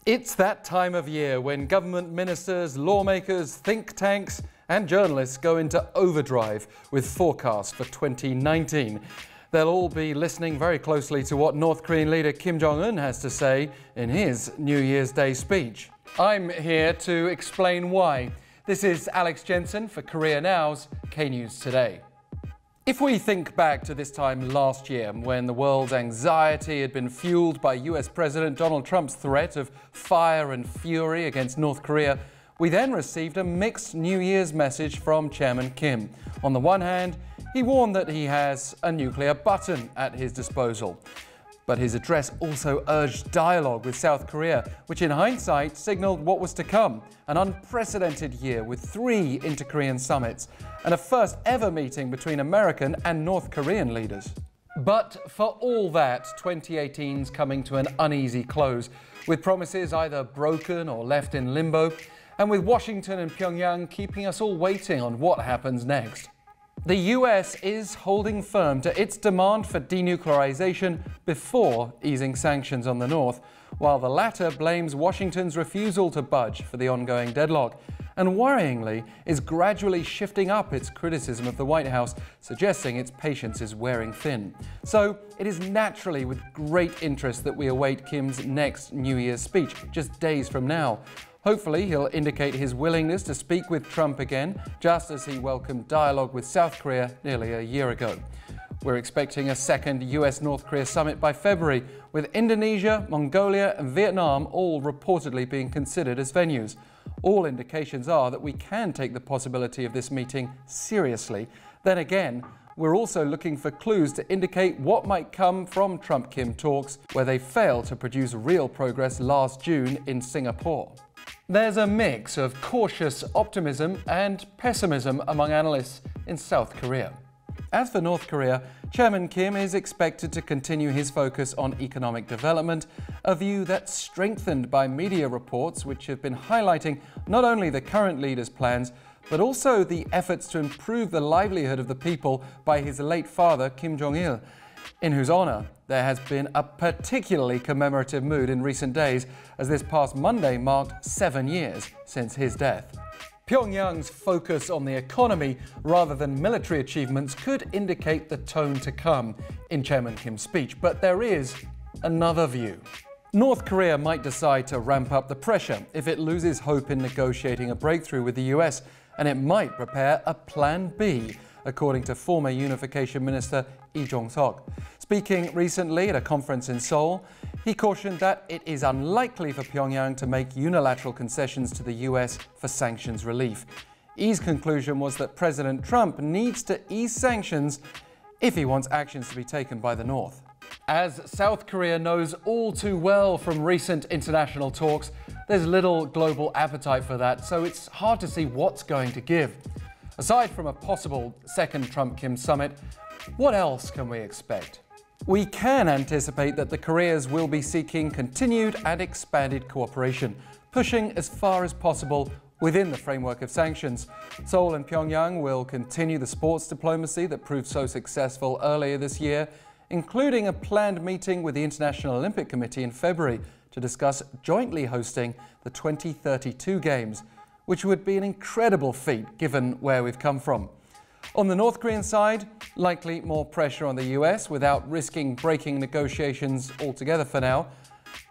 It's that time of year when government ministers, lawmakers, think tanks and journalists go into overdrive with forecasts for 2019. They'll all be listening very closely to what North Korean leader Kim Jong-un has to say in his New Year's Day speech. I'm here to explain why. This is Alex Jensen for Korea Now's K-News Today. If we think back to this time last year, when the world's anxiety had been fueled by US President Donald Trump's threat of fire and fury against North Korea, we then received a mixed New Year's message from Chairman Kim. On the one hand, he warned that he has a nuclear button at his disposal. But his address also urged dialogue with South Korea, which in hindsight signaled what was to come: an unprecedented year with 3 inter-Korean summits and a first ever meeting between American and North Korean leaders. But for all that, 2018's coming to an uneasy close, with promises either broken or left in limbo, and with Washington and Pyongyang keeping us all waiting on what happens next. The US is holding firm to its demand for denuclearization before easing sanctions on the North, while the latter blames Washington's refusal to budge for the ongoing deadlock, and worryingly is gradually shifting up its criticism of the White House, suggesting its patience is wearing thin. So it is naturally with great interest that we await Kim's next New Year's speech, just days from now. Hopefully, he'll indicate his willingness to speak with Trump again, just as he welcomed dialogue with South Korea nearly a year ago. We're expecting a second US-North Korea summit by February, with Indonesia, Mongolia and Vietnam all reportedly being considered as venues. All indications are that we can take the possibility of this meeting seriously. Then again, we're also looking for clues to indicate what might come from Trump-Kim talks, where they failed to produce real progress last June in Singapore. There's a mix of cautious optimism and pessimism among analysts in South Korea. As for North Korea, Chairman Kim is expected to continue his focus on economic development, a view that's strengthened by media reports which have been highlighting not only the current leader's plans, but also the efforts to improve the livelihood of the people by his late father, Kim Jong-il, in whose honor there has been a particularly commemorative mood in recent days, as this past Monday marked 7 years since his death. Pyongyang's focus on the economy rather than military achievements could indicate the tone to come in Chairman Kim's speech, but there is another view. North Korea might decide to ramp up the pressure if it loses hope in negotiating a breakthrough with the US, and it might prepare a Plan B, according to former Unification Minister Lee Jong-seok. Speaking recently at a conference in Seoul, he cautioned that it is unlikely for Pyongyang to make unilateral concessions to the US for sanctions relief. Lee's conclusion was that President Trump needs to ease sanctions if he wants actions to be taken by the North. As South Korea knows all too well from recent international talks, there's little global appetite for that, so it's hard to see what's going to give. Aside from a possible second Trump-Kim summit, what else can we expect? We can anticipate that the Koreas will be seeking continued and expanded cooperation, pushing as far as possible within the framework of sanctions. Seoul and Pyongyang will continue the sports diplomacy that proved so successful earlier this year, including a planned meeting with the International Olympic Committee in February to discuss jointly hosting the 2032 Games, which would be an incredible feat given where we've come from. On the North Korean side, likely more pressure on the US without risking breaking negotiations altogether for now,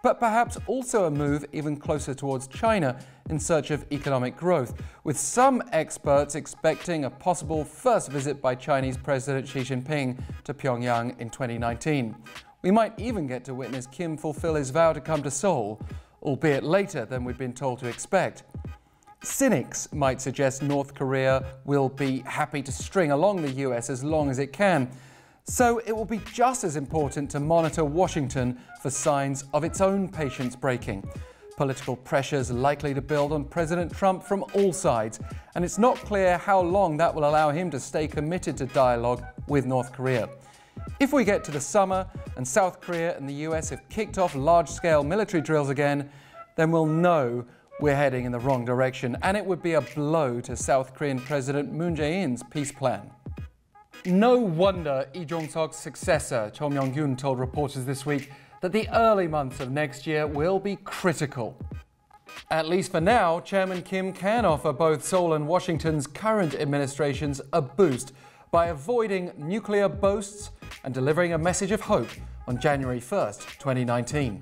but perhaps also a move even closer towards China in search of economic growth, with some experts expecting a possible first visit by Chinese President Xi Jinping to Pyongyang in 2019. We might even get to witness Kim fulfill his vow to come to Seoul, albeit later than we've been told to expect. Cynics might suggest North Korea will be happy to string along the US as long as it can. So it will be just as important to monitor Washington for signs of its own patience breaking. Political pressures likely to build on President Trump from all sides, and it's not clear how long that will allow him to stay committed to dialogue with North Korea. If we get to the summer and South Korea and the US have kicked off large-scale military drills again, then we'll know we're heading in the wrong direction, and it would be a blow to South Korean President Moon Jae-in's peace plan. No wonder Lee Jong-suk's successor, Cho Myong-gyun, told reporters this week that the early months of next year will be critical. At least for now, Chairman Kim can offer both Seoul and Washington's current administrations a boost by avoiding nuclear boasts and delivering a message of hope on January 1st, 2019.